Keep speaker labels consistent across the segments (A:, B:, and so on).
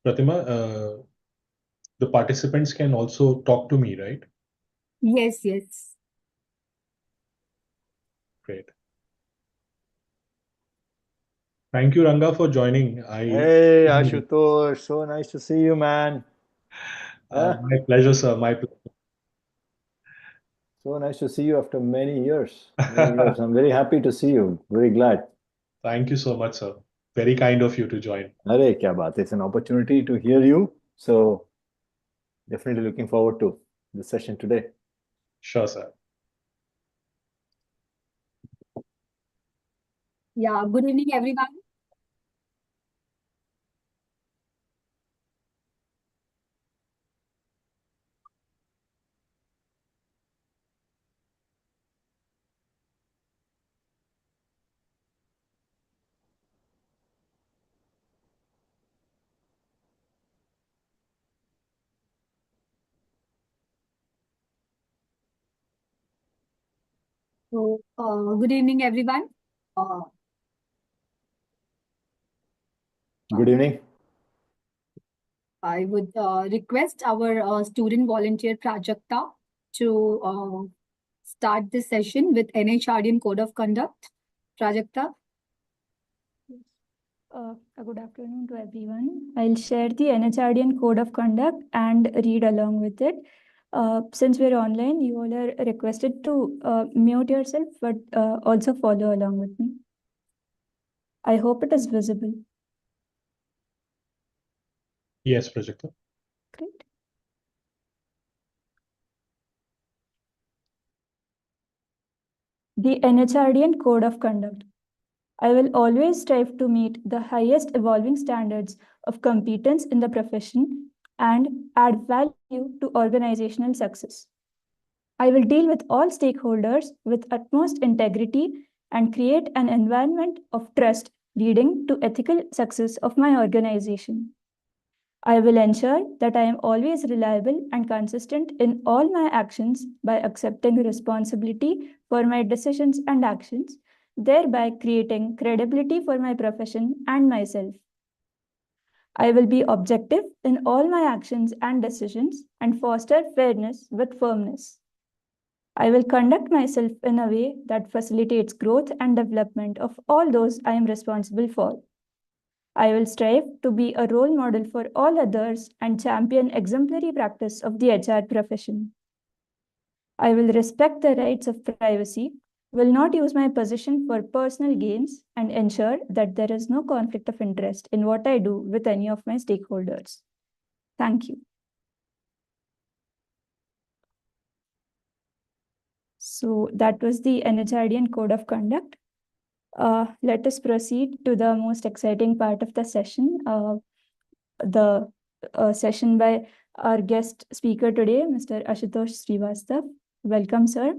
A: Pratima, the participants can also talk to me, right?
B: Yes, yes.
A: Great. Thank you, Ranga, for joining.
C: Hey, Ashutosh, so nice to see you, man.
A: My pleasure, sir. My pleasure.
C: So nice to see you after many years. Many years. I'm very happy to see you. Very glad.
A: Thank you so much, sir. Very kind of you to join.
C: Arey, kya baat. It's an opportunity to hear you. So definitely looking forward to the session today.
A: Sure, sir.
B: Yeah, good evening, everyone. So, good evening, everyone. Uh,
C: Good evening.
B: I would request our student volunteer Prajakta to start this session with NHRDN Code of Conduct. Prajakta.
D: A good afternoon to everyone. I'll share the NHRDN Code of Conduct and read along with it. Since we're online, you all are requested to mute yourself, but also follow along with me. I hope it is visible.
A: Yes, Prajakta.
D: Great. The NHRDN Code of Conduct. I will always strive to meet the highest evolving standards of competence in the profession and add value to organizational success. I will deal with all stakeholders with utmost integrity and create an environment of trust leading to ethical success of my organization. I will ensure that I am always reliable and consistent in all my actions by accepting responsibility for my decisions and actions, thereby creating credibility for my profession and myself. I will be objective in all my actions and decisions and foster fairness with firmness. I will conduct myself in a way that facilitates growth and development of all those I am responsible for. I will strive to be a role model for all others and champion exemplary practice of the HR profession. I will respect the rights of privacy, will not use my position for personal gains, and ensure that there is no conflict of interest in what I do with any of my stakeholders. Thank you. So that was the NHRDN Code of Conduct. Let us proceed to the most exciting part of the session, the session by our guest speaker today, Mr. Ashutosh Srivastav. Welcome, sir.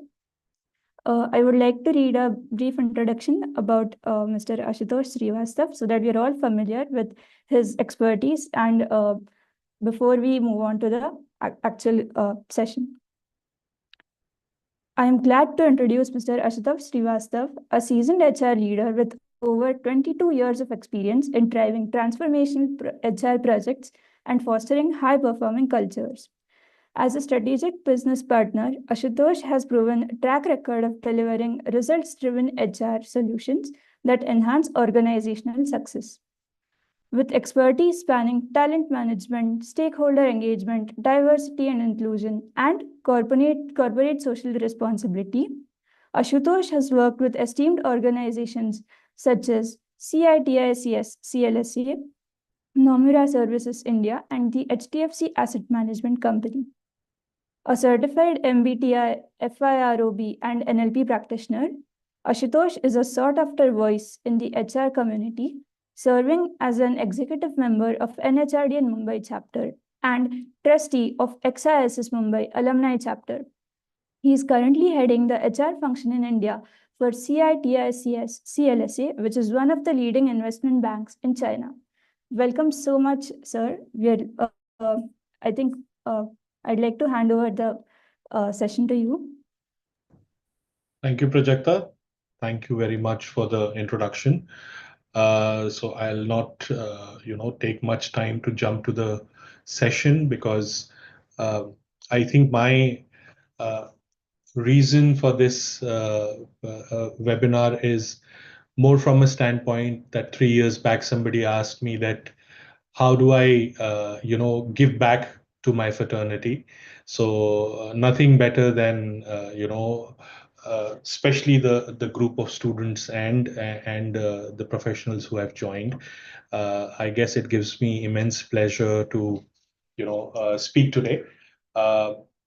D: I would like to read a brief introduction about Mr. Ashutosh Srivastav so that we are all familiar with his expertise and before we move on to the actual session. I am glad to introduce Mr. Ashutosh Srivastav, a seasoned HR leader with over 22 years of experience in driving transformational HR projects and fostering high-performing cultures. As a strategic business partner, Ashutosh has proven a track record of delivering results-driven HR solutions that enhance organizational success. With expertise spanning talent management, stakeholder engagement, diversity and inclusion, and corporate social responsibility, Ashutosh has worked with esteemed organizations such as CITICS CLSA, Nomura Services India, and the HDFC Asset Management Company. A certified MBTI, FIROB, and NLP practitioner, Ashutosh is a sought-after voice in the HR community, serving as an executive member of NHRDN Mumbai chapter and trustee of XISS Mumbai alumni chapter. He is currently heading the HR function in India for CITICS CLSA, which is one of the leading investment banks in China. Welcome so much, sir. I think I'd like to hand over the session to you.
A: Thank you, Prajakta. Thank you very much for the introduction. So I'll not, take much time to jump to the session because I think my reason for this webinar is more from a standpoint that 3 years back somebody asked me that how do I, give back to my fraternity? So nothing better than, especially the group of students and the professionals who have joined. I guess it gives me immense pleasure to, speak today.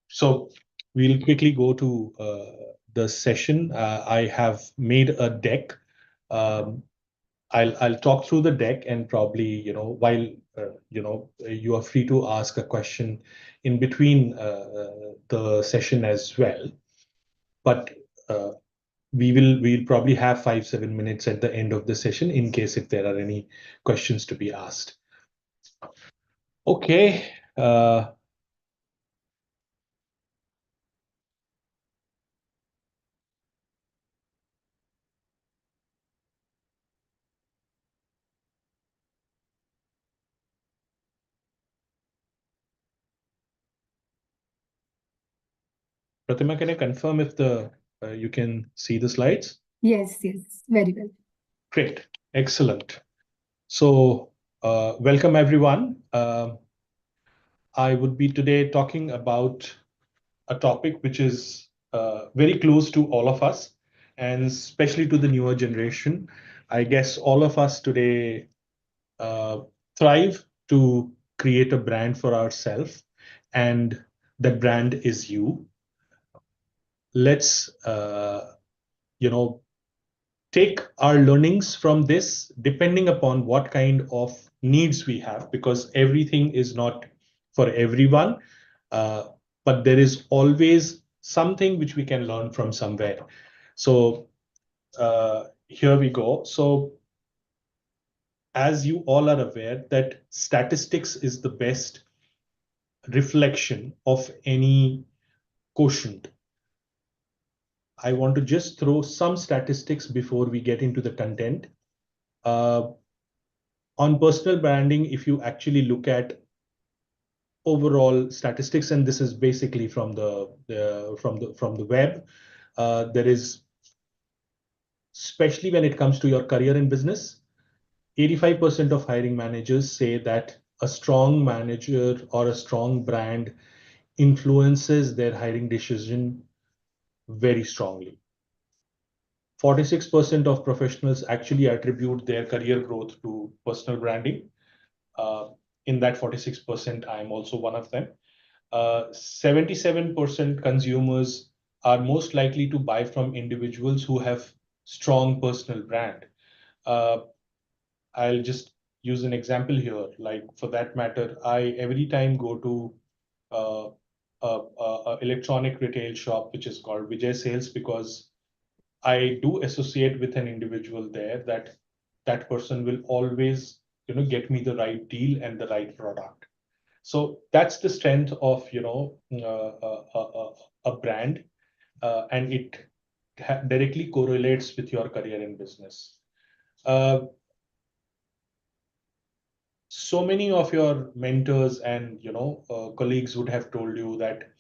A: So we'll quickly go to the session. I have made a deck. Um, I'll talk through the deck and probably, while you are free to ask a question in between the session as well. But we'll probably have 5-7 minutes at the end of the session in case if there are any questions to be asked. Okay. Pratima, can I confirm if you can see the slides?
B: Yes, yes, very well.
A: Great, excellent. So welcome everyone. I would be today talking about a topic which is very close to all of us, and especially to the newer generation. I guess all of us today thrive to create a brand for ourselves, and that brand is you. Let's, take our learnings from this depending upon what kind of needs we have, because everything is not for everyone, but there is always something which we can learn from somewhere. So here we go. So as you all are aware that statistics is the best reflection of any quotient. I want to just throw some statistics before we get into the content. On personal branding, if you actually look at overall statistics, and this is basically from the web, there is, especially when it comes to your career in business, 85% of hiring managers say that a strong manager or a strong brand influences their hiring decision very strongly. 46% of professionals actually attribute their career growth to personal branding. In that 46%, I'm also one of them. 77% consumers are most likely to buy from individuals who have strong personal brand. I'll just use an example here. Like for that matter, I every time go to a electronic retail shop, which is called Vijay Sales, because I do associate with an individual there that person will always, get me the right deal and the right product. So that's the strength of, a brand, and it directly correlates with your career in business. So many of your mentors and, colleagues would have told you that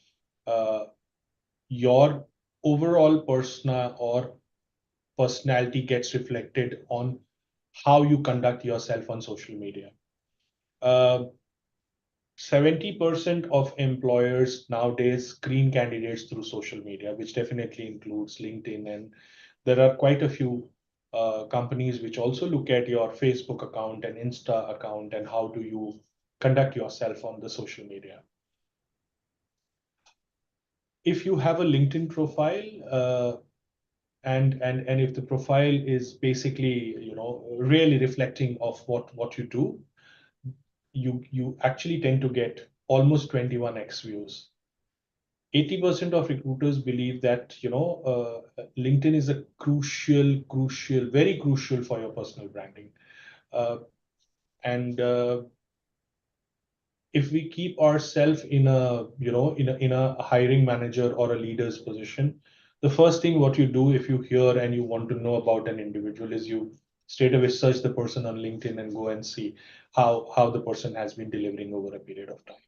A: your overall persona or personality gets reflected on how you conduct yourself on social media. 70% of employers nowadays screen candidates through social media, which definitely includes LinkedIn. And there are quite a few companies which also look at your Facebook account and Insta account and how do you conduct yourself on the social media. If you have a LinkedIn profile, and if the profile is basically, really reflecting of what you do, you actually tend to get almost 21x views. 80% of recruiters believe that, LinkedIn is a crucial, very crucial for your personal branding. And if we keep ourselves in a hiring manager or a leader's position, the first thing what you do if you hear and you want to know about an individual is you straight away search the person on LinkedIn and go and see how the person has been delivering over a period of time.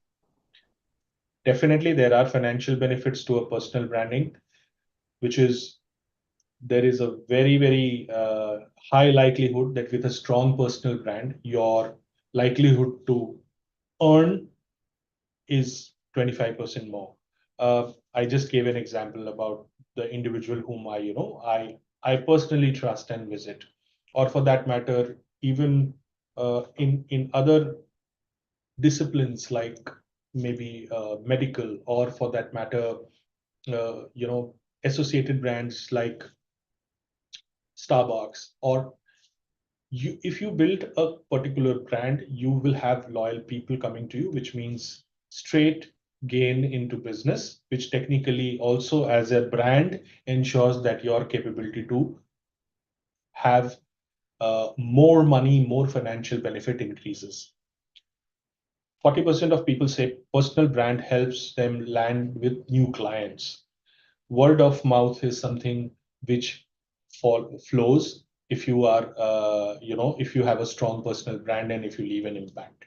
A: Definitely, there are financial benefits to a personal branding, which is there is a very high likelihood that with a strong personal brand, your likelihood to earn is 25% more. I just gave an example about the individual whom I personally trust and visit, or for that matter, even in other disciplines like maybe medical, or for that matter, associated brands like Starbucks, or if you build a particular brand, you will have loyal people coming to you, which means straight gain into business, which technically also as a brand ensures that your capability to have more money, more financial benefit increases. 40% of people say personal brand helps them land with new clients. Word of mouth is something which flows if you are, if you have a strong personal brand and if you leave an impact.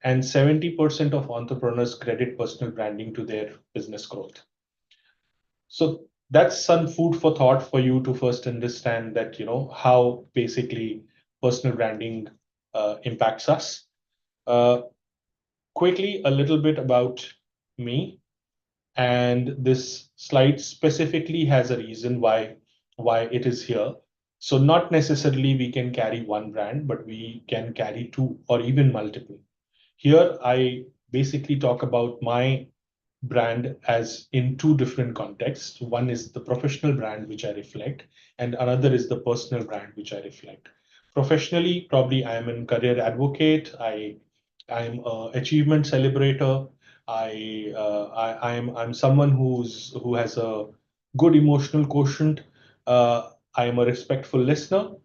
A: And 70% of entrepreneurs credit personal branding to their business growth. So that's some food for thought for you to first understand that, how basically personal branding impacts us. Quickly, a little bit about me. And this slide specifically has a reason why it is here. So not necessarily we can carry one brand, but we can carry two or even multiple. Here, I basically talk about my brand as in two different contexts. One is the professional brand, which I reflect, and another is the personal brand, which I reflect. Professionally, probably I am a career advocate. I'm an achievement celebrator. I'm someone who has a good emotional quotient. I am a respectful listener.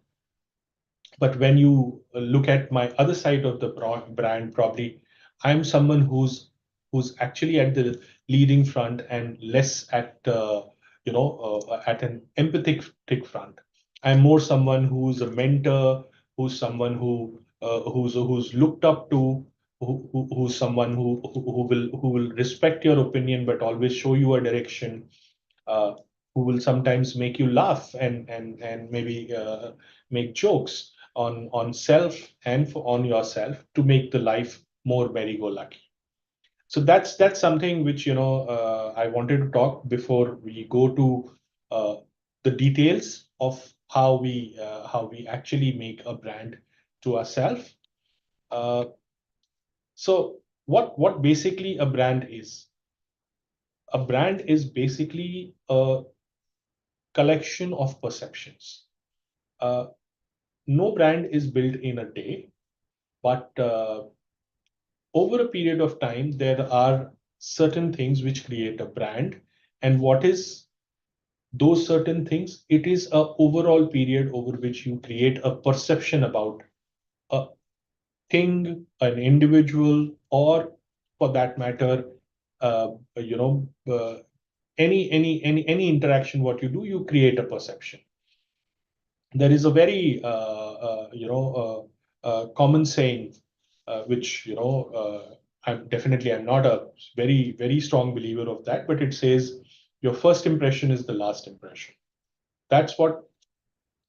A: But when you look at my other side of the brand, probably I'm someone who's actually at the leading front and less at at an empathetic front. I'm more someone who's a mentor, who's someone who's looked up to, who's someone who will respect your opinion but always show you a direction. Who will sometimes make you laugh and maybe make jokes on self and on yourself to make the life more merry-go-lucky. So that's something which I wanted to talk before we go to the details of how we actually make a brand to ourselves. So what basically a brand is? A brand is basically a collection of perceptions. No brand is built in a day, but over a period of time, there are certain things which create a brand. And what is those certain things? It is a overall period over which you create a perception about a thing, an individual, or for that matter, uh, you know, uh, any interaction. What you do, you create a perception. There is a very common saying, which I'm not a very strong believer of that, but it says your first impression is the last impression. That's what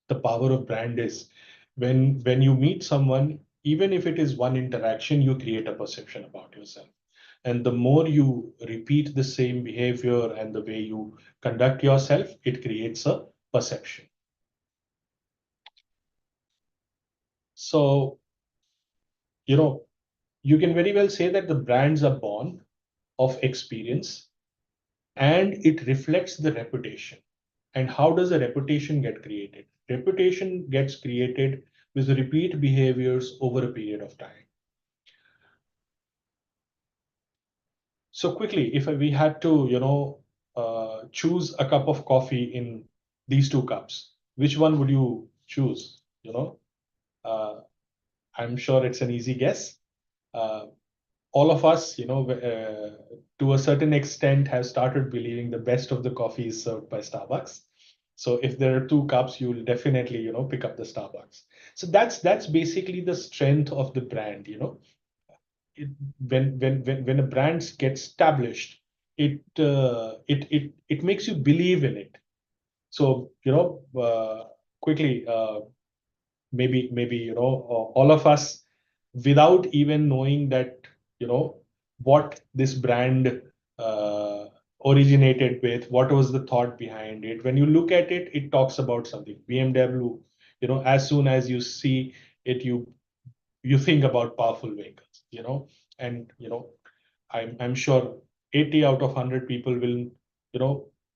A: the power of brand is. When you meet someone, even if it is one interaction, you create a perception about yourself. And the more you repeat the same behavior and the way you conduct yourself, it creates a perception. So, you can very well say that the brands are born of experience and it reflects the reputation. And how does a reputation get created? Reputation gets created with repeat behaviors over a period of time. So quickly, if we had to, choose a cup of coffee in these two cups, which one would you choose? I'm sure it's an easy guess. All of us, to a certain extent, have started believing the best of the coffee is served by Starbucks. So if there are two cups, you will definitely, pick up the Starbucks. So that's basically the strength of the brand. When a brand gets established, it makes you believe in it. So quickly, maybe all of us, without even knowing that what this brand uh, originated with, what was the thought behind it. When you look at it, it talks about something. BMW, as soon as you see it, you think about powerful vehicles, and I'm sure 80 out of 100 people will,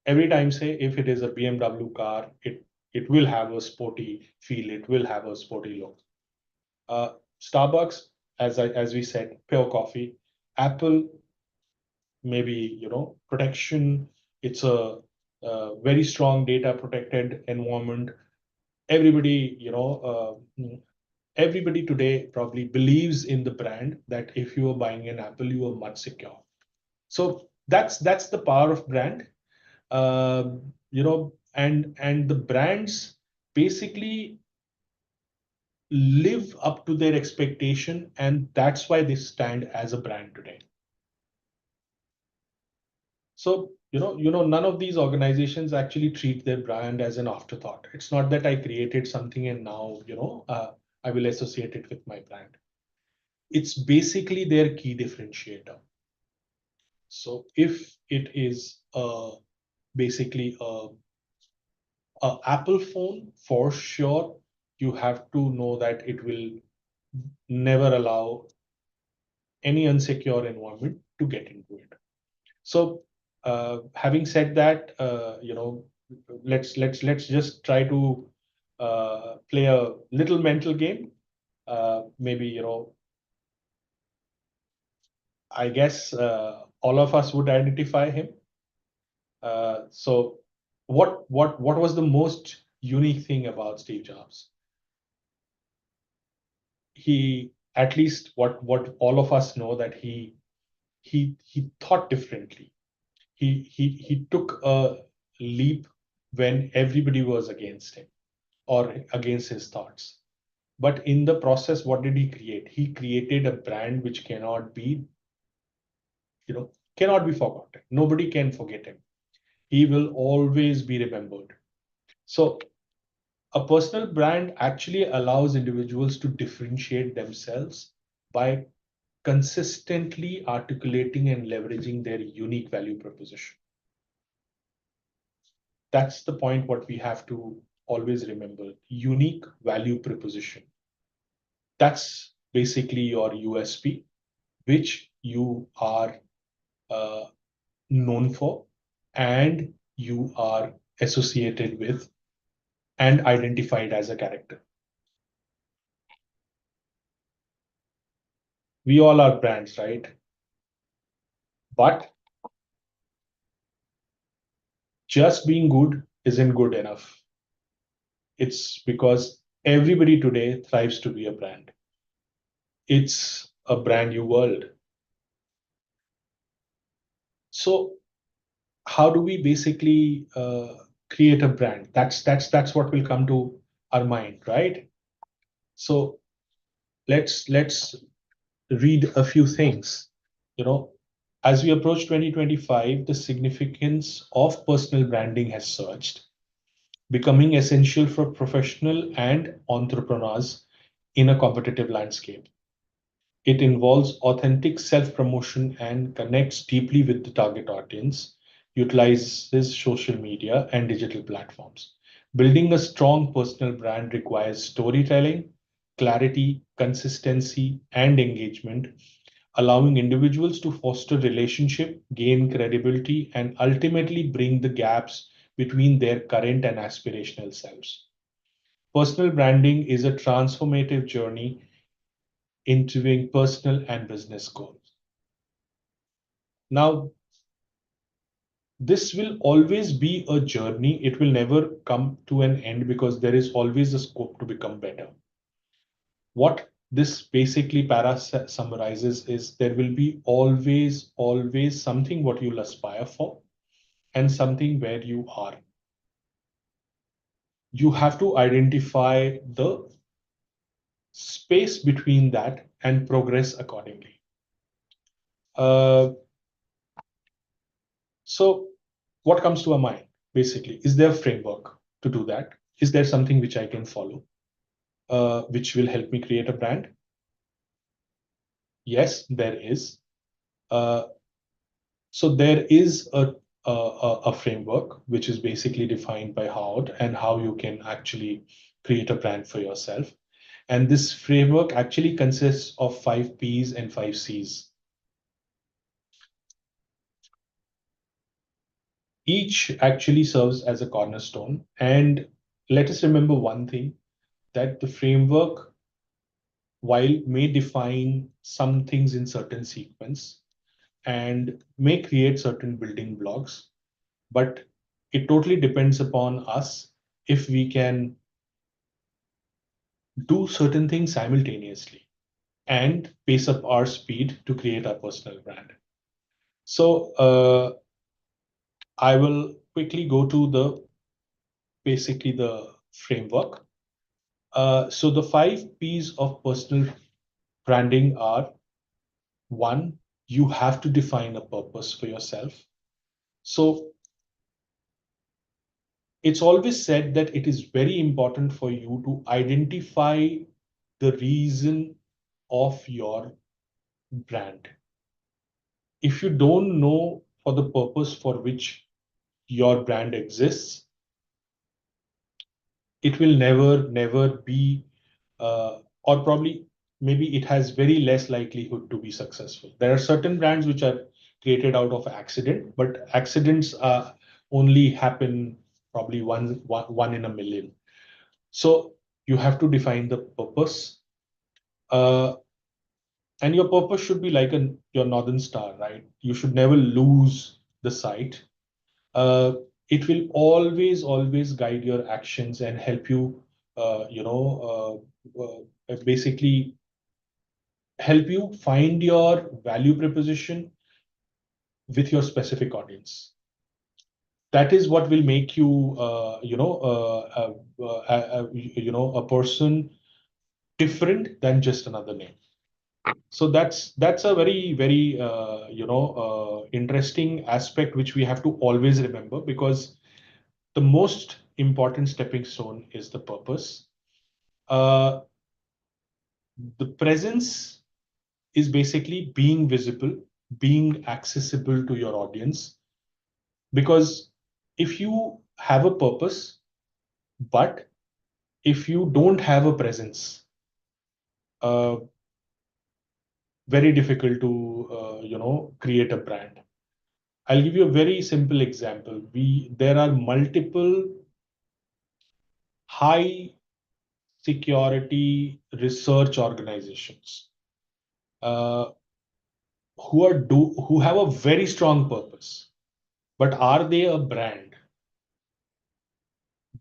A: every time say if it is a BMW car, it will have a sporty feel, it will have a sporty look. Starbucks, as we said, pure coffee. Apple, maybe protection. It's a very strong data protected environment. Everybody, everybody today probably believes in the brand, that if you are buying an Apple, you are much secure. So that's the power of brand. And the brands basically live up to their expectation, and that's why they stand as a brand today. So none of these organizations actually treat their brand as an afterthought. It's not that I created something and now I will associate it with my brand. It's basically their key differentiator. So if it is basically a Apple phone, for sure, you have to know that it will never allow any unsecure environment to get into it. So having said that, let's just try to play a little mental game. Maybe I guess all of us would identify him. So what was the most unique thing about Steve Jobs? He, at least what all of us know, that he thought differently. He took a leap when everybody was against him or against his thoughts. But in the process, what did he create? He created a brand which cannot be forgotten. Nobody can forget him. He will always be remembered. So a personal brand actually allows individuals to differentiate themselves by consistently articulating and leveraging their unique value proposition. That's the point what we have to always remember. Unique value proposition. That's basically your USP, which you are known for and you are associated with and identified as a character. We all are brands, right? But just being good isn't good enough. It's because everybody today thrives to be a brand. It's a brand new world. So how do we basically create a brand? That's what will come to our mind, right? So let's read a few things. As we approach 2025, the significance of personal branding has surged, becoming essential for professional and entrepreneurs in a competitive landscape. It involves authentic self-promotion and connects deeply with the target audience, utilizes social media and digital platforms. Building a strong personal brand requires storytelling, clarity, consistency, and engagement, allowing individuals to foster relationship, gain credibility, and ultimately bring the gaps between their current and aspirational selves. Personal branding is a transformative journey interviewing personal and business goals. Now, this will always be a journey. It will never come to an end because there is always a scope to become better. What this basically summarizes is there will be always something what you'll aspire for and something where you are. you have to identify the space between that and progress accordingly. So what comes to our mind, basically? Is there a framework to do that? Is there something which I can follow, which will help me create a brand? Yes, there is. So there is a framework which is basically defined by Howard and how you can actually create a brand for yourself. And this framework actually consists of 5 P's and 5 C's. Each actually serves as a cornerstone. And let us remember one thing, that the framework, while may define some things in certain sequence and may create certain building blocks, but it totally depends upon us if we can do certain things simultaneously and pace up our speed to create our personal brand. So I will quickly go to basically the framework. So the 5 P's of personal branding are: 1, you have to define a purpose for yourself. So it's always said that it is very important for you to identify the reason of your brand. If you don't know for the purpose for which your brand exists, it will never be, or probably maybe it has very less likelihood to be successful. There are certain brands which are created out of accident, but accidents only happen probably one in a million. So you have to define the purpose. And your purpose should be like your Northern Star, right? You should never lose the sight. It will always guide your actions and help you, basically help you find your value proposition with your specific audience. That is what will make you, a person different than just another name. So that's a very interesting aspect which we have to always remember, because the most important stepping stone is the purpose. The presence is basically being visible, being accessible to your audience. Because if you have a purpose, but if you don't have a presence, very difficult to create a brand. I'll give you a very simple example. There are multiple high security research organizations who have a very strong purpose, but are they a brand?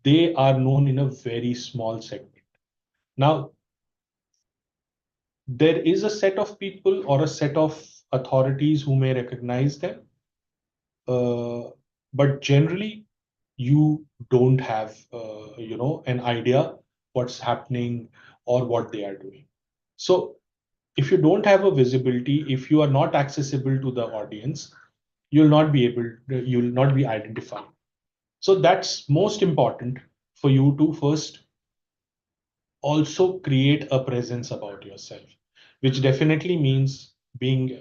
A: They are known in a very small segment. Now, there is a set of people or a set of authorities who may recognize them, but generally you don't have an idea what's happening or what they are doing. So if you don't have a visibility, if you are not accessible to the audience, you'll not be identified. So that's most important, for you to first also create a presence about yourself, which definitely means being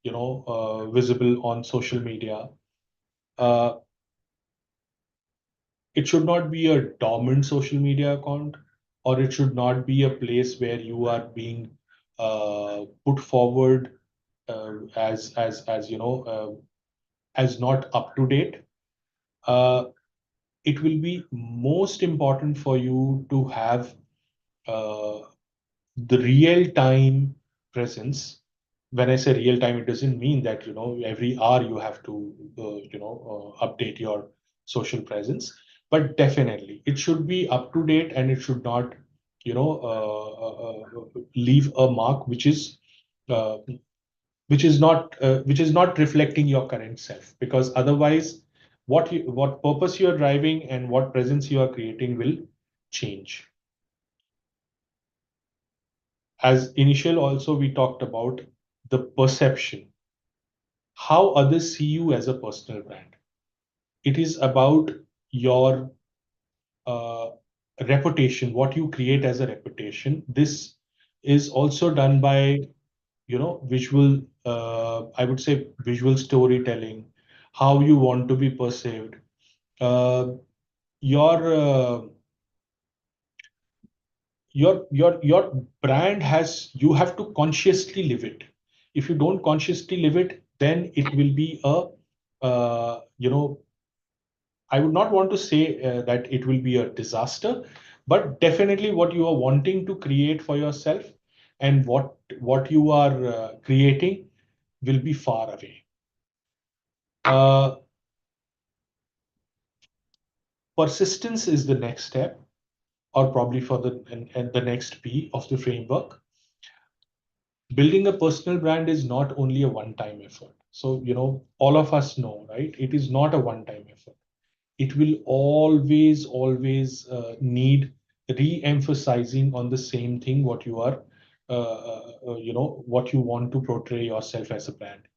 A: visible on social media. It should not be a dormant social media account, or it should not be a place where you are being put forward as not up to date. It will be most important for you to have the real time presence. When I say real time, it doesn't mean that every hour you have to update your social presence, but definitely it should be up to date, and it should not leave a mark which is not reflecting your current self. Because otherwise, what purpose you are driving and what presence you are creating will change. As initial also, we talked about the perception, how others see you as a personal brand. It is about your reputation, what you create as a reputation. This is also done by, visual, I would say visual storytelling, how you want to be perceived. Your your brand has, you have to consciously live it. If you don't consciously live it, then it will be a, I would not want to say that it will be a disaster, but definitely what you are wanting to create for yourself and what you are creating will be far away. Persistence is the next step, or probably for and the next P of the framework. Building a personal brand is not only a one-time effort. So, all of us know, right? It is not a one-time effort. It will always need re-emphasizing on the same thing, what you are, what you want to portray yourself as a brand.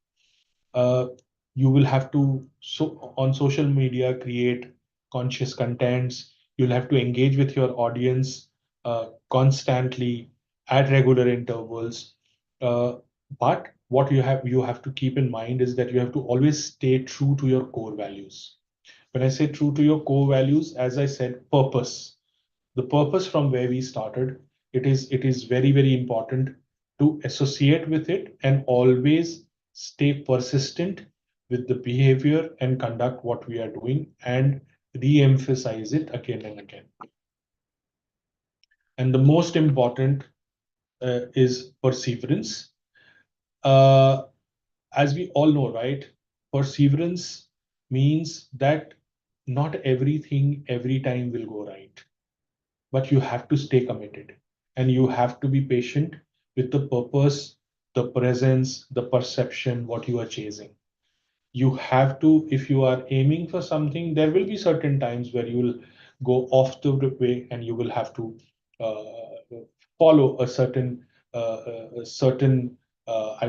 A: You will have to, on social media, create conscious contents. You'll have to engage with your audience constantly at regular intervals. But what you have to keep in mind is that you have to always stay true to your core values. When I say true to your core values, as I said, purpose, the purpose from where we started, it is very important to associate with it and always stay persistent with the behavior and conduct what we are doing and re-emphasize it again and again. And the most important is perseverance. As we all know, right? Perseverance means that not everything every time will go right, but you have to stay committed and you have to be patient with the purpose, the presence, the perception, what you are chasing. You have to, if you are aiming for something, there will be certain times where you will go off the way and you will have to follow a certain, I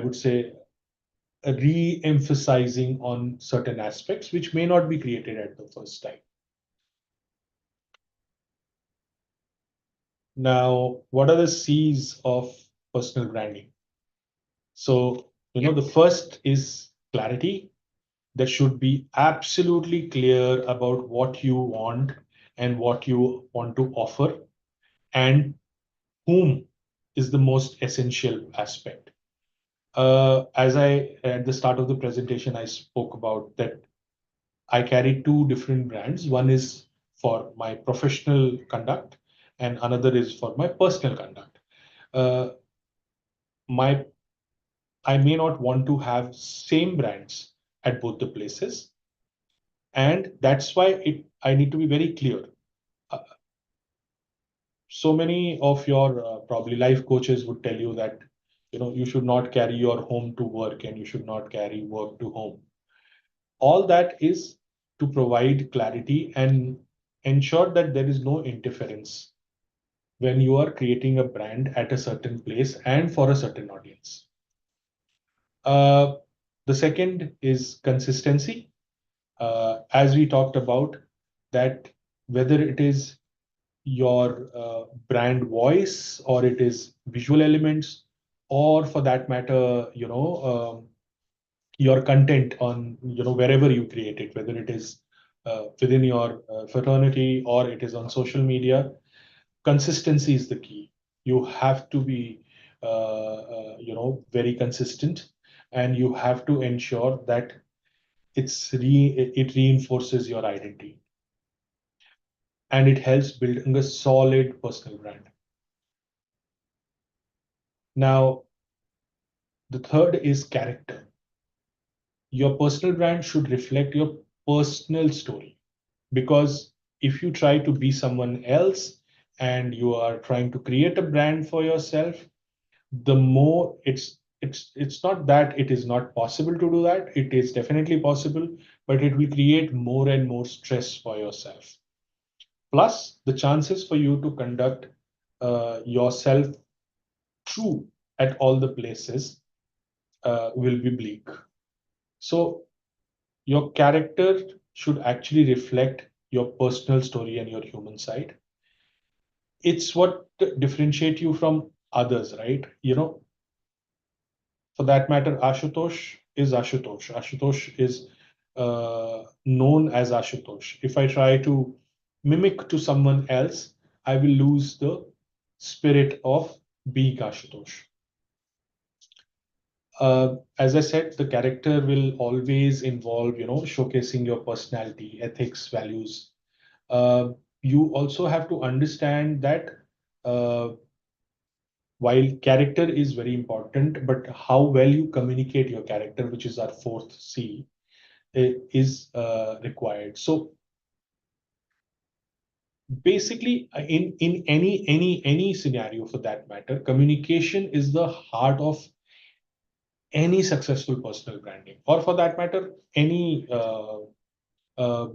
A: would say, re-emphasizing on certain aspects which may not be created at the first time. Now, what are the C's of personal branding? So, the first is clarity. There should be absolutely clear about what you want and what you want to offer and whom is the most essential aspect. As at the start of the presentation, I spoke about that I carry two different brands. One is for my professional conduct and another is for my personal conduct. I may not want to have same brands at both the places. And that's why I need to be very clear. So many of your probably life coaches would tell you that, you should not carry your home to work and you should not carry work to home. All that is to provide clarity and ensure that there is no interference when you are creating a brand at a certain place and for a certain audience. The second is consistency. As we talked about, that whether it is your brand voice or it is visual elements, or for that matter, your content on, wherever you create it, whether it is within your fraternity or it is on social media, consistency is the key. You have to be, very consistent, and you have to ensure that it reinforces your identity and it helps building a solid personal brand. Now, the third is character. Your personal brand should reflect your personal story, because if you try to be someone else and you are trying to create a brand for yourself, the more it's not that it is not possible to do that. It is definitely possible, but it will create more and more stress for yourself. Plus, the chances for you to conduct yourself true at all the places will be bleak. So your character should actually reflect your personal story and your human side. It's what differentiate you from others, right? For that matter, Ashutosh is Ashutosh. Ashutosh is known as Ashutosh. If I try to mimic to someone else, I will lose the spirit of being Ashutosh. As I said, the character will always involve, showcasing your personality, ethics, values. You also have to understand that uh, while character is very important, but how well you communicate your character, which is our fourth C, is required. So basically, in any scenario for that matter, communication is the heart of any successful personal branding, or for that matter, uh,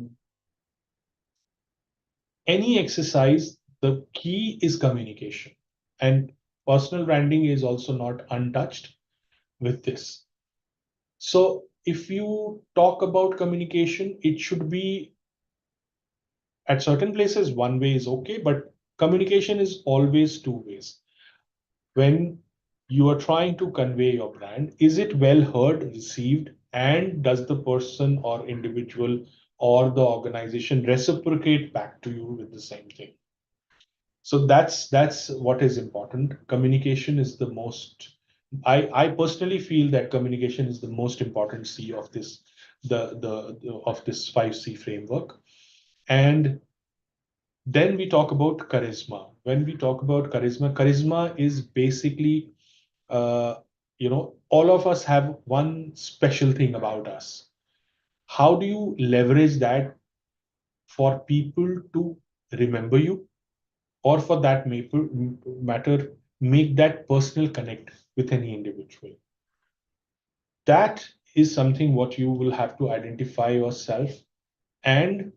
A: any exercise. The key is communication, and personal branding is also not untouched with this. So if you talk about communication, it should be at certain places one way is okay, but communication is always two ways. When you are trying to convey your brand, is it well heard, received, and does the person or individual or the organization reciprocate back to you with the same thing? So that's what is important. Communication is the most. I personally feel that communication is the most important C of this of this 5C framework. And then we talk about charisma. When we talk about charisma, charisma is basically all of us have one special thing about us. How do you leverage that for people to remember you, or for that matter, make that personal connect with any individual? That is something what you will have to identify yourself. And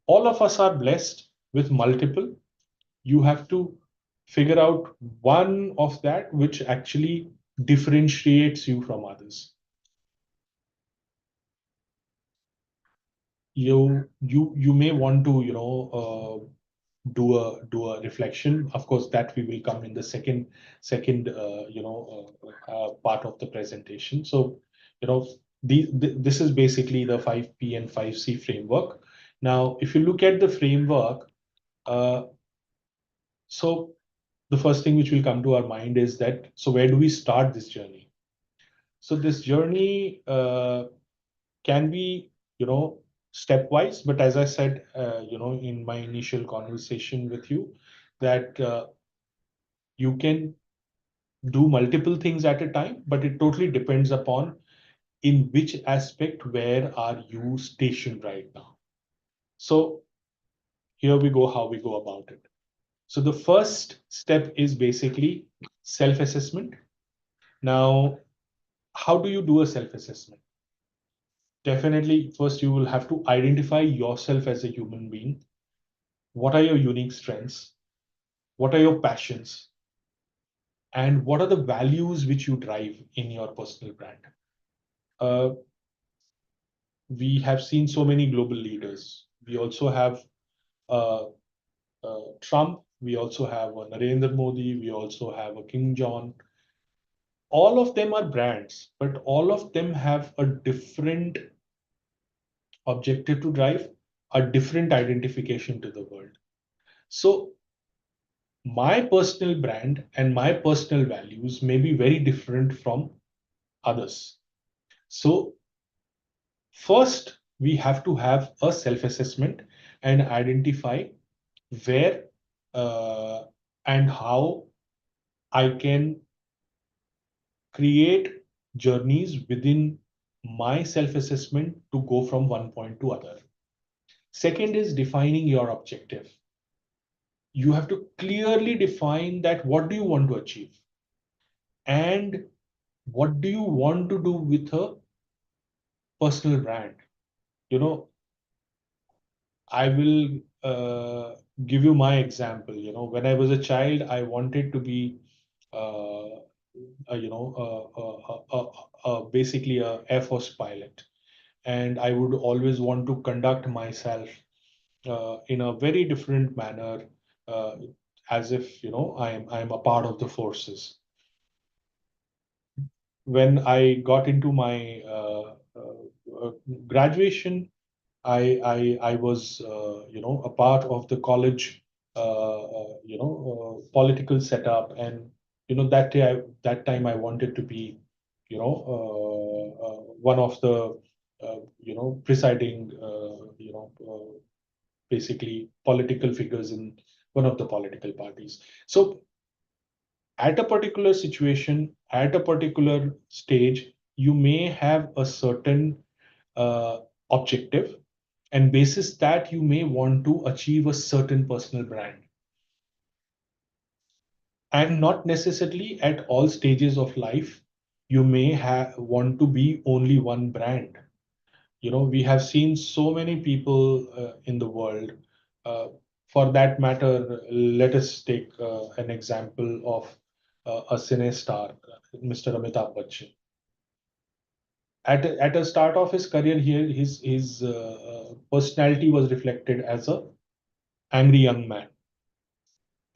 A: all of us are blessed with multiple. You have to figure out one of that which actually differentiates you from others. You may want to do a reflection. Of course, that we will come in the second part of the presentation. So this is basically the 5P and 5C framework. Now, if you look at the framework, so the first thing which will come to our mind is that, so where do we start this journey? So this journey can be stepwise, but as I said in my initial conversation with you, that you can do multiple things at a time, but it totally depends upon in which aspect where are you stationed right now. So here we go, how we go about it. So the first step is basically self-assessment. Now, how do you do a self-assessment? Definitely, first you will have to identify yourself as a human being. What are your unique strengths? What are your passions? And what are the values which you drive in your personal brand? Uh, we have seen so many global leaders. We also have uh, Trump. We also have Narendra Modi. We also have King John. All of them are brands, but all of them have a different objective to drive, a different identification to the world. So my personal brand and my personal values may be very different from others. So first, we have to have a self-assessment and identify where and how I can create journeys within my self-assessment to go from one point to other. Second is defining your objective. You have to clearly define that what do you want to achieve and what do you want to do with a personal brand. I will give you my example. When I was a child, I wanted to be, basically a Air Force pilot, and I would always want to conduct myself in a very different manner, uh, as if I'm a part of the forces. When I got into my graduation, I was a part of the college political setup, and that time I wanted to be one of the presiding basically political figures in one of the political parties. So at a particular situation, at a particular stage, you may have a certain objective, and basis that you may want to achieve a certain personal brand. And not necessarily at all stages of life, you may want to be only one brand. We have seen so many people in the world. For that matter, let us take an example of a cine star, Mr. Amitabh Bachchan. At a start of his career, here his personality was reflected as a angry young man.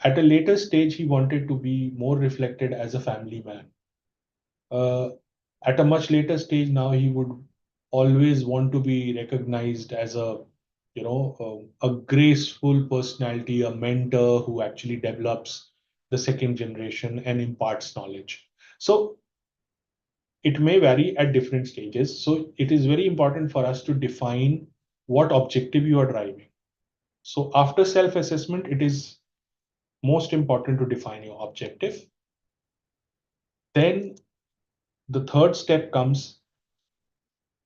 A: At a later stage, he wanted to be more reflected as a family man. At a much later stage, now he would always want to be recognized as a graceful personality, a mentor who actually develops the second generation and imparts knowledge. So it may vary at different stages. So it is very important for us to define what objective you are driving. So after self-assessment, it is most important to define your objective. Then the third step comes,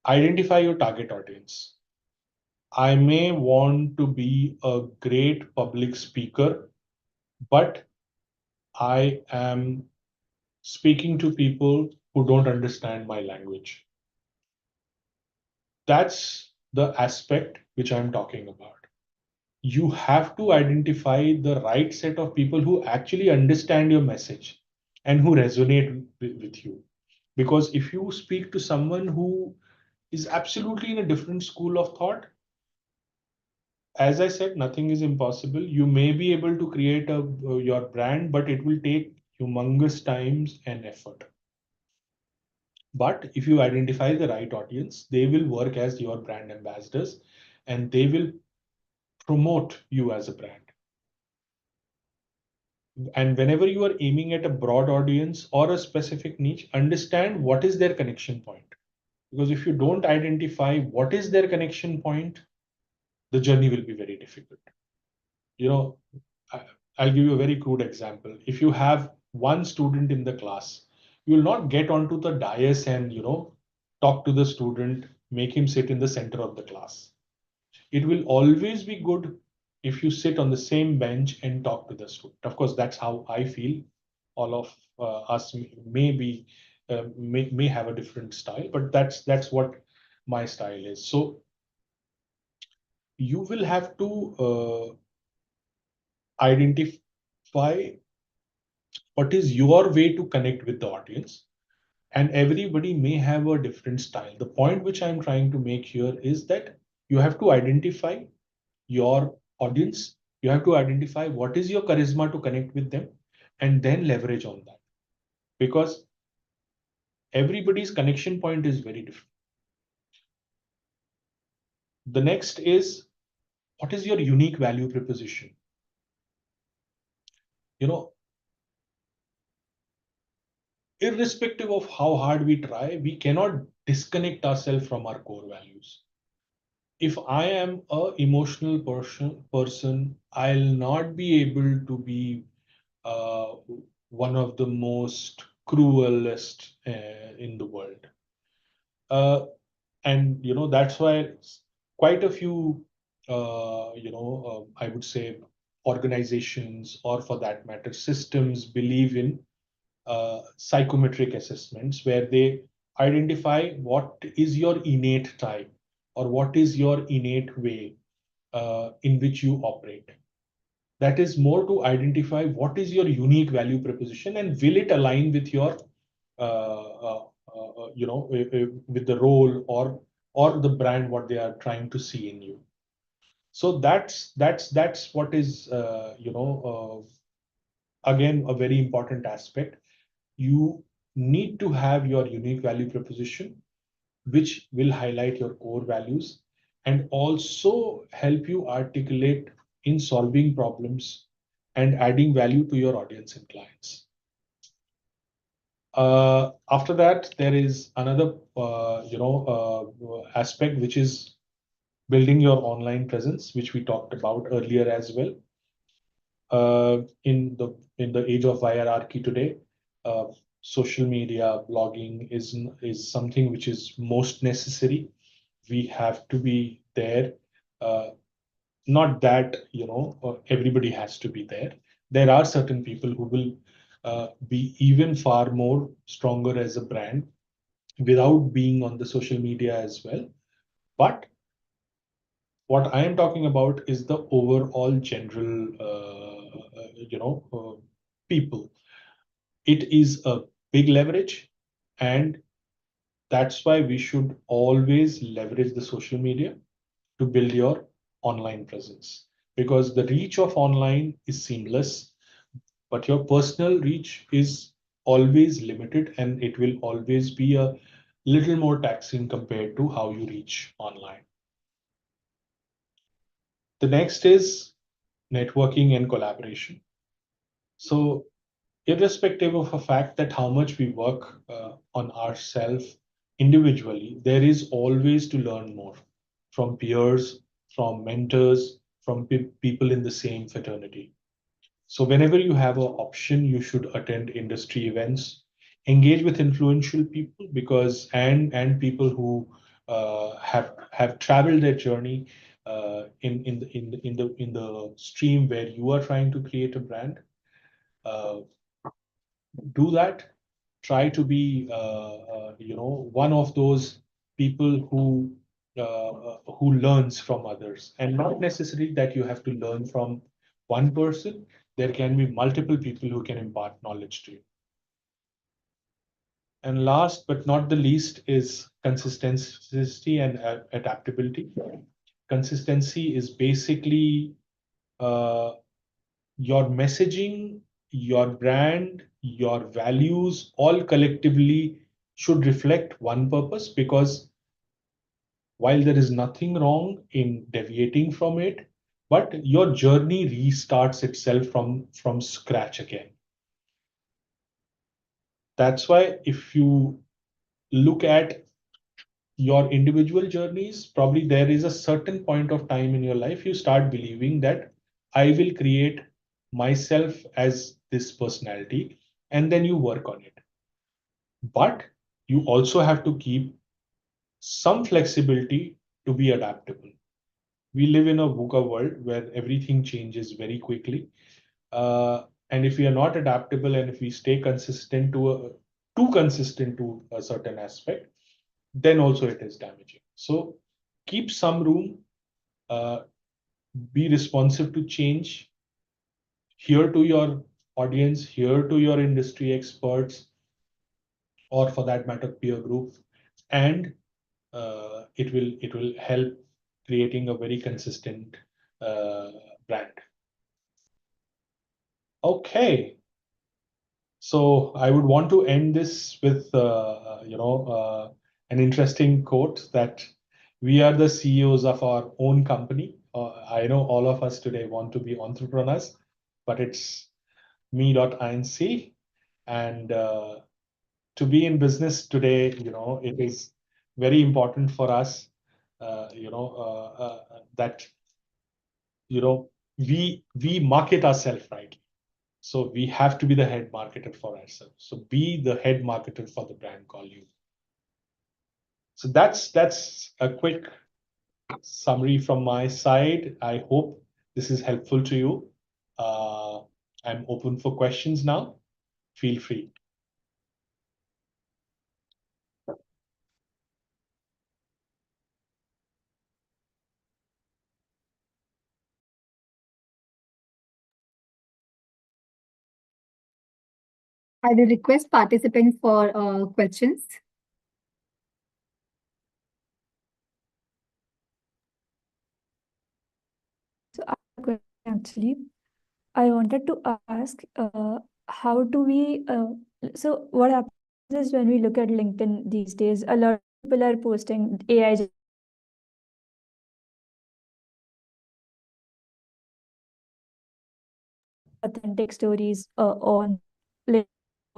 A: identify your target audience. I may want to be a great public speaker, but I am speaking to people who don't understand my language. That's the aspect which I'm talking about. You have to identify the right set of people who actually understand your message and who resonate with you. Because if you speak to someone who is absolutely in a different school of thought, as I said, nothing is impossible. You may be able to create your brand, but it will take humongous times and effort. But if you identify the right audience, they will work as your brand ambassadors and they will promote you as a brand. And whenever you are aiming at a broad audience or a specific niche, understand what is their connection point. Because if you don't identify what is their connection point, the journey will be very difficult. I'll give you a very crude example. If you have one student in the class, you will not get onto the dais and talk to the student, make him sit in the center of the class. It will always be good if you sit on the same bench and talk to the student. Of course, that's how I feel. All of us may have a different style, but that's what my style is. So you will have to identify what is your way to connect with the audience, and everybody may have a different style. The point which I'm trying to make here is that you have to identify your audience, you have to identify what is your charisma to connect with them, and then leverage on that, because everybody's connection point is very different. The next is, what is your unique value proposition? Irrespective of how hard we try, we cannot disconnect ourselves from our core values. If I am a emotional person, I'll not be able to be one of the most cruelest in the world. And that's why quite a few I would say organizations, or for that matter systems, believe in psychometric assessments, where they identify what is your innate type or what is your innate way in which you operate. That is more to identify what is your unique value proposition and will it align with your, with the role or the brand, what they are trying to see in you. So that's what is, again, a very important aspect. You need to have your unique value proposition, which will highlight your core values and also help you articulate in solving problems and adding value to your audience and clients. After that, there is another aspect, which is building your online presence, which we talked about earlier as well. In the age of hierarchy today, uh, social media blogging is something which is most necessary. We have to be there. Uh, Not that everybody has to be there. There are certain people who will be even far more stronger as a brand without being on the social media as well. But what I am talking about is the overall general, people. It is a big leverage, and that's why we should always leverage the social media to build your online presence, because the reach of online is seamless, but your personal reach is always limited and it will always be a little more taxing compared to how you reach online. The next is networking and collaboration. So irrespective of the fact that how much we work on ourselves individually, there is always to learn more from peers, from mentors, from people in the same fraternity. So whenever you have an option, you should attend industry events, engage with influential people, because and people who have traveled their journey in the stream where you are trying to create a brand. Uh, do that. Try to be one of those people who learns from others, and not necessarily that you have to learn from one person. There can be multiple people who can impart knowledge to you. And last but not the least is consistency and adaptability. Consistency is basically uh, your messaging, your brand, your values, all collectively should reflect one purpose, because while there is nothing wrong in deviating from it, but your journey restarts itself from scratch again. That's why if you look at your individual journeys, probably there is a certain point of time in your life you start believing that I will create myself as this personality, and then you work on it. But you also have to keep some flexibility to be adaptable. We live in a VUCA world where everything changes very quickly. And if we are not adaptable and if we stay too consistent to a certain aspect, then also it is damaging. So keep some room, uh, be responsive to change, hear to your audience, hear to your industry experts, or for that matter, peer group, and it will help creating a very consistent uh, brand. Okay, so I would want to end this with an interesting quote that we are the CEOs of our own company. I know all of us today want to be entrepreneurs, but it's me.inc, and to be in business today, it is very important for us, that we market ourselves right. So we have to be the head marketer for ourselves. So be the head marketer for the brand call you. So that's a quick summary from my side. I hope this is helpful to you. I'm open for questions now. Feel free.
B: I will request participants for questions.
D: So actually, I wanted to ask, how do we, so what happens is when we look at LinkedIn these days, a lot of people are posting AI authentic stories on LinkedIn,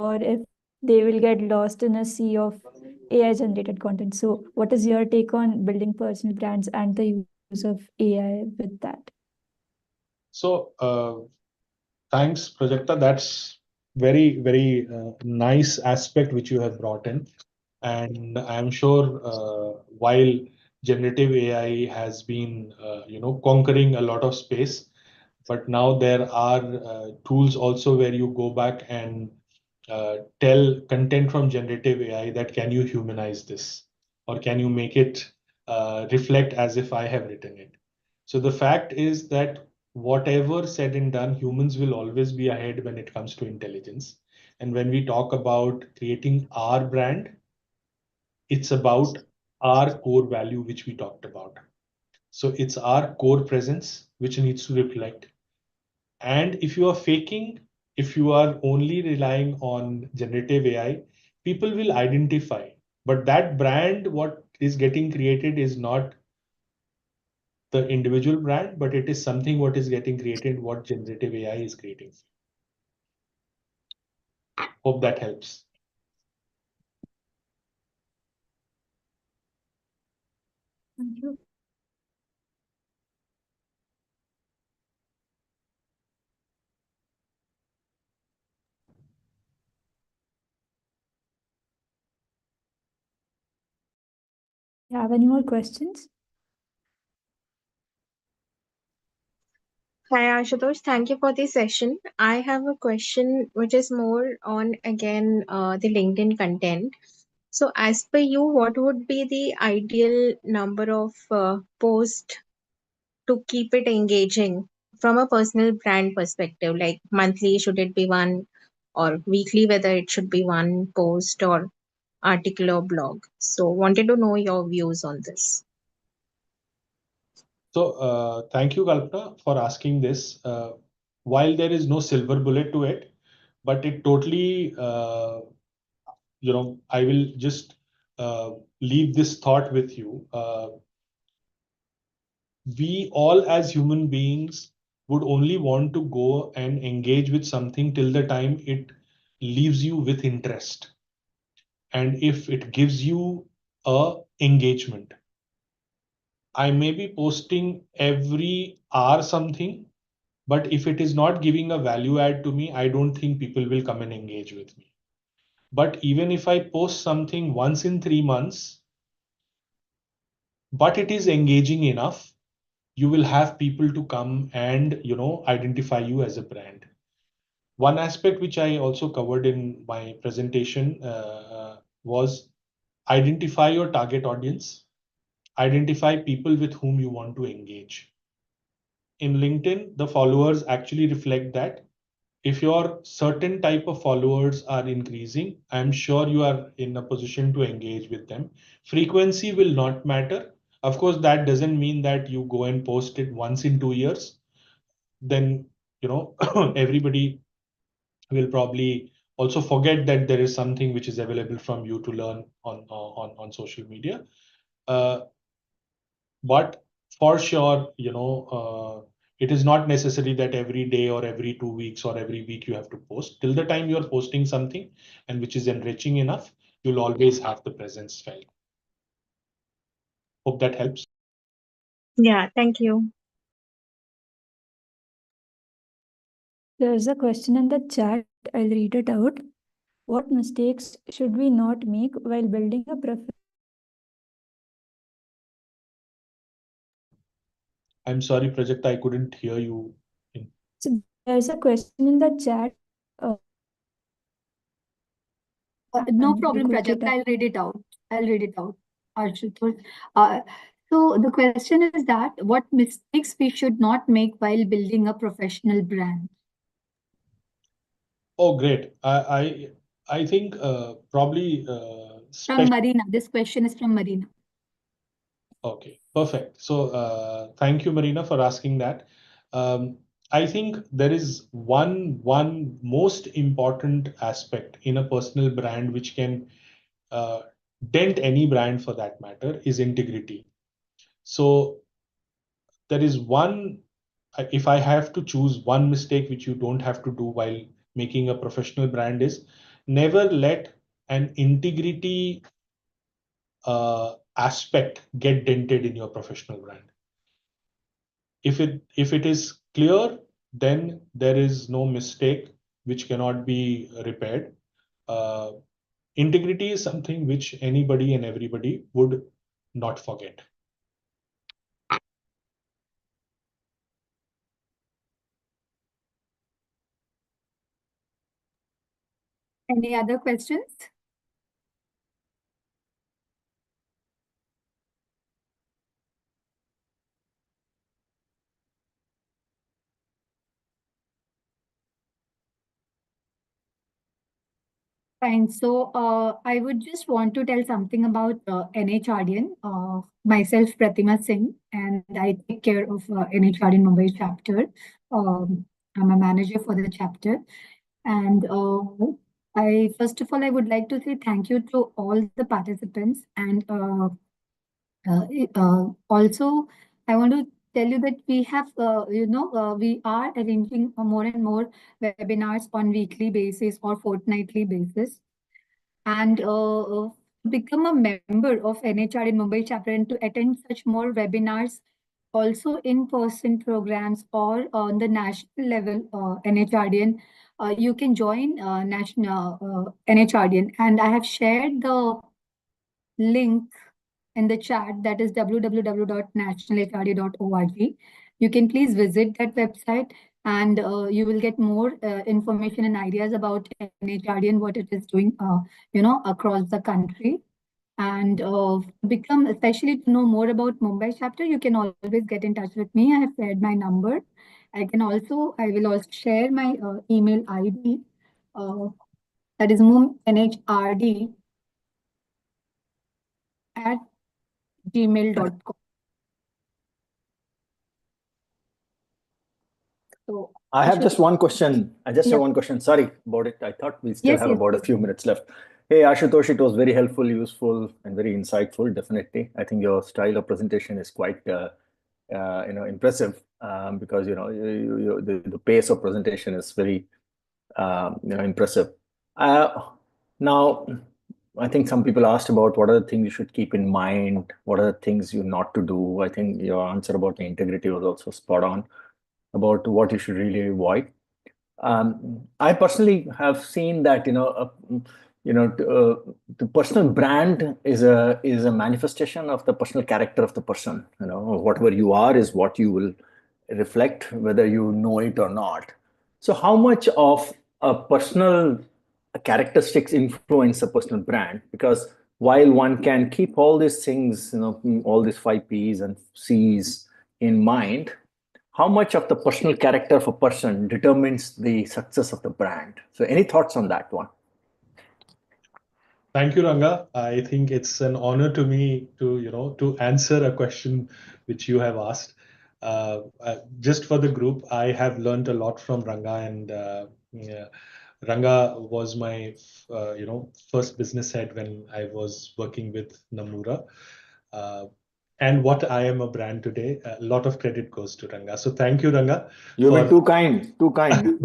D: or if they will get lost in a sea of AI generated content. So what is your take on building personal brands and the use of AI with that?
A: So, thanks, Prajakta. That's very nice aspect which you have brought in. And I'm sure while generative AI has been, conquering a lot of space, but now there are tools also where you go back and tell content from generative AI that can you humanize this, or can you make it reflect as if I have written it. So the fact is that whatever said and done, humans will always be ahead when it comes to intelligence. And when we talk about creating our brand, it's about our core value, which we talked about. So it's our core presence, which needs to reflect. And if you are faking, if you are only relying on generative AI, people will identify. But that brand, what is getting created is not the individual brand, but it is something what is getting created, what generative AI is creating. Hope that helps.
D: Thank you. You have any more questions?
E: Hi, Ashutosh. Thank you for the session. I have a question which is more on again the LinkedIn content. So, as per you, what would be the ideal number of posts to keep it engaging from a personal brand perspective? Like monthly, should it be one, or weekly, whether it should be one post or article or blog? So, wanted to know your views on this.
A: So thank you, Kalpana, for asking this. While there is no silver bullet to it, but it totally, I will just leave this thought with you. We all as human beings would only want to go and engage with something till the time it leaves you with interest. And if it gives you a engagement, I may be posting every hour something, but if it is not giving a value add to me, I don't think people will come and engage with me. But even if I post something once in 3 months, but it is engaging enough, you will have people to come and identify you as a brand. One aspect which I also covered in my presentation was identify your target audience, identify people with whom you want to engage. In LinkedIn, the followers actually reflect that. If your certain type of followers are increasing, I'm sure you are in a position to engage with them. Frequency will not matter. Of course, that doesn't mean that you go and post it once in 2 years. Then, everybody will probably also forget that there is something which is available from you to learn on social media. But for sure, it is not necessary that every day or every 2 weeks or every week you have to post. Till the time you're posting something and which is enriching enough, you'll always have the presence felt. Hope that helps.
E: Yeah, thank you.
D: There's a question in the chat. I'll read it out. What mistakes should we not make while building a professional?
A: I'm sorry, Project, I couldn't hear you.
D: So there's a question in the chat.
B: No
D: and
B: problem,
D: request it
B: Prajakta. I'll read it out. Ashutosh. So the question is that what mistakes we should not make while building a professional brand?
A: Oh, great. I think probably
B: From Marina. This question is from Marina.
A: Okay, perfect. So thank you, Marina, for asking that. I think there is one most important aspect in a personal brand which can uh, dent any brand for that matter is integrity. So there is one, if I have to choose one mistake which you don't have to do while making a professional brand is never let an integrity aspect get dented in your professional brand. If it is clear, then there is no mistake which cannot be repaired. Uh, Integrity is something which anybody and everybody would not forget.
B: Any other questions? Fine. So I would just want to tell something about NHRDN. Myself, Pratima Singh, and I take care of NHRDN Mumbai chapter. I'm a manager for the chapter. And I first of all, I would like to say thank you to all the participants. And also, I want to tell you that we have, we are arranging more and more webinars on weekly basis or fortnightly basis. And become a member of NHRDN Mumbai chapter and to attend such more webinars, also in-person programs or on the national level, NHRDN, you can join national NHRDN. And I have shared the link in the chat, that is www.nationalhrd.org. You can please visit that website and you will get more information and ideas about NHRD and what it is doing, across the country. And become, especially to know more about Mumbai chapter, you can always get in touch with me. I have shared my number. I will also share my email ID. That is mumnhrd@gmail.com. So
C: I have
B: Ashwin,
C: just one question. I just have
B: yeah.
C: one question. Sorry about it. I thought we still
B: Yes,
C: have
B: yes,
C: about a
B: yes.
C: few minutes left. Hey, Ashutosh, it was very helpful, useful, and very insightful. Definitely, I think your style of presentation is quite, impressive. Because the pace of presentation is very, impressive. Now, I think some people asked about what are the things you should keep in mind. What are the things you not to do? I think your answer about the integrity was also spot on about what you should really avoid. I personally have seen that the personal brand is a manifestation of the personal character of the person. Whatever you are is what you will reflect, whether you know it or not. So, how much of a personal characteristics influence a personal brand? Because while one can keep all these things, all these 5 P's and C's in mind, how much of the personal character of a person determines the success of the brand? So any thoughts on that one?
A: Thank you, Ranga. I think it's an honor to me to answer a question which you have asked. Just for the group, I have learned a lot from Ranga, and yeah, Ranga was my first business head when I was working with Namura. And what I am a brand today, a lot of credit goes to Ranga. So thank you, Ranga.
C: You've been too kind, too kind.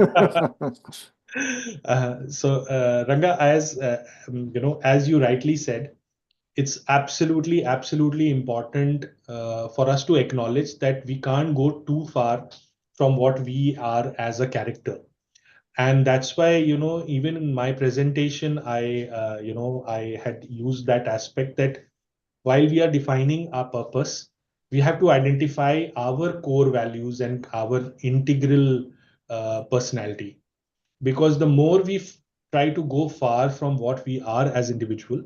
A: Ranga, as you rightly said, it's absolutely important for us to acknowledge that we can't go too far from what we are as a character. And that's why, even in my presentation, I had used that aspect that while we are defining our purpose, we have to identify our core values and our integral personality. Because the more we try to go far from what we are as individual,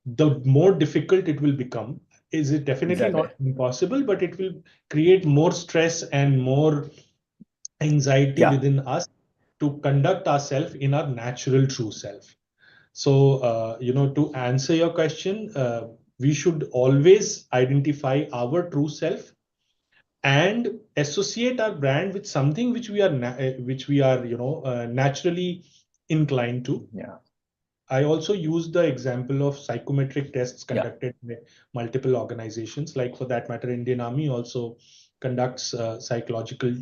A: the more difficult it will become. Is it definitely
C: Exactly.
A: not impossible, but it will create more stress and more anxiety
C: Yeah.
A: within us to conduct ourselves in our natural true self. So, to answer your question, we should always identify our true self and associate our brand with something which we are naturally inclined to.
C: Yeah.
A: I also use the example of psychometric tests conducted by multiple organizations. Like for that matter, Indian Army also conducts psychological,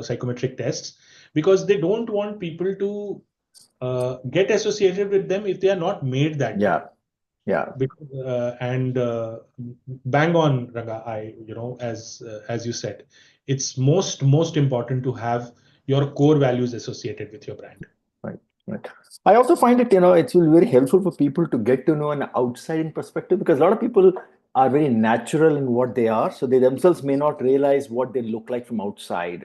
A: psychometric tests, because they don't want people to get associated with them if they are not made that way.
C: Yeah.
A: And bang on, Ranga. As you said, it's most important to have your core values associated with your brand.
C: Right. I also find it, it's very helpful for people to get to know an outside perspective, because a lot of people are very natural in what they are, so they themselves may not realize what they look like from outside,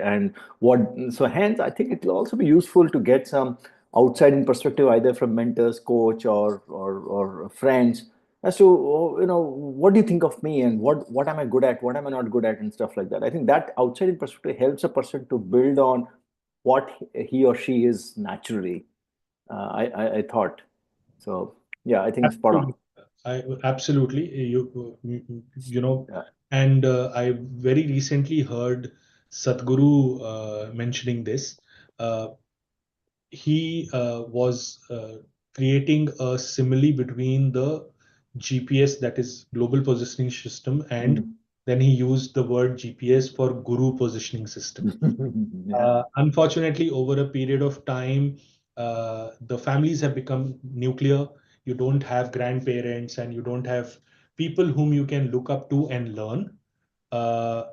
C: so hence I think it will also be useful to get some outside in perspective, either from mentors, coach, or friends, as to what do you think of me, and what am I good at, what am I not good at, and stuff like that. I think that outside in perspective helps a person to build on what he or she is naturally. I thought so. Yeah, I think it's spot on.
A: Absolutely. And I very recently heard Sadhguru mentioning this. He was creating a simile between the GPS, that is Global Positioning System, and then he used the word GPS for Guru Positioning System. Unfortunately, over a period of time, the families have become nuclear. You don't have grandparents and you don't have people whom you can look up to and learn.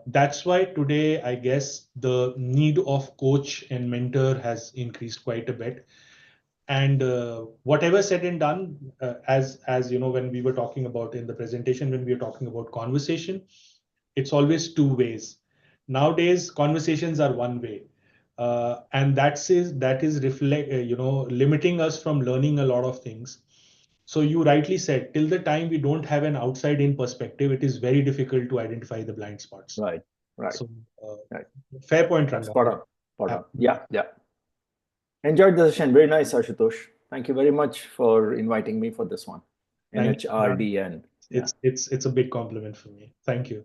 A: That's why today, I guess, the need of coach and mentor has increased quite a bit. And whatever said and done, as when we were talking about in the presentation, when we were talking about conversation, it's always two ways. Nowadays, conversations are one way, and that is limiting us from learning a lot of things. So you rightly said, till the time we don't have an outside in perspective, it is very difficult to identify the blind spots.
C: Right.
A: So fair point, Ranga.
C: Spot on. Yeah. Enjoyed the session. Very nice, Ashutosh. Thank you very much for inviting me for this one. NHRDN.
A: It's a big compliment for me. Thank you.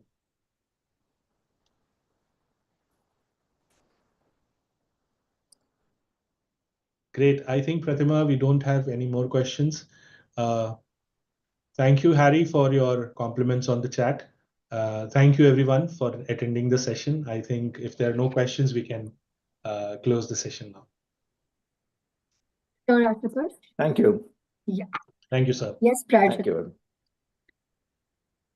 A: Great. I think, Pratima, we don't have any more questions. Thank you, Harry, for your compliments on the chat. Thank you, everyone, for attending the session. I think if there are no questions, we can close the session now.
B: Sure, Ashutosh.
C: Thank you.
B: Yeah.
A: Thank you, sir.
B: Yes, Prajit.
C: Thank you.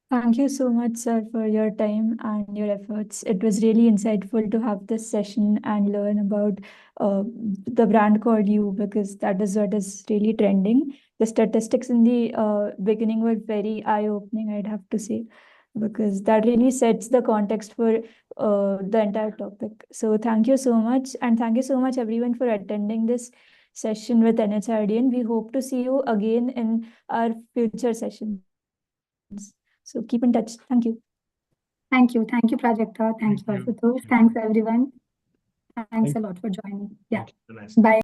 D: Thank you so much, sir, for your time and your efforts. It was really insightful to have this session and learn about the brand called You, because that is what is really trending. The statistics in the beginning were very eye-opening, I'd have to say, because that really sets the context for the entire topic. So thank you so much. And thank you so much, everyone, for attending this session with NHRDN. We hope to see you again in our future sessions. So keep in touch. Thank you.
B: Thank you. Thank you, Prajakta. Thank you, Ashutosh. Thanks, everyone. Thanks a lot for joining. Yeah.
A: Nice.
B: Bye.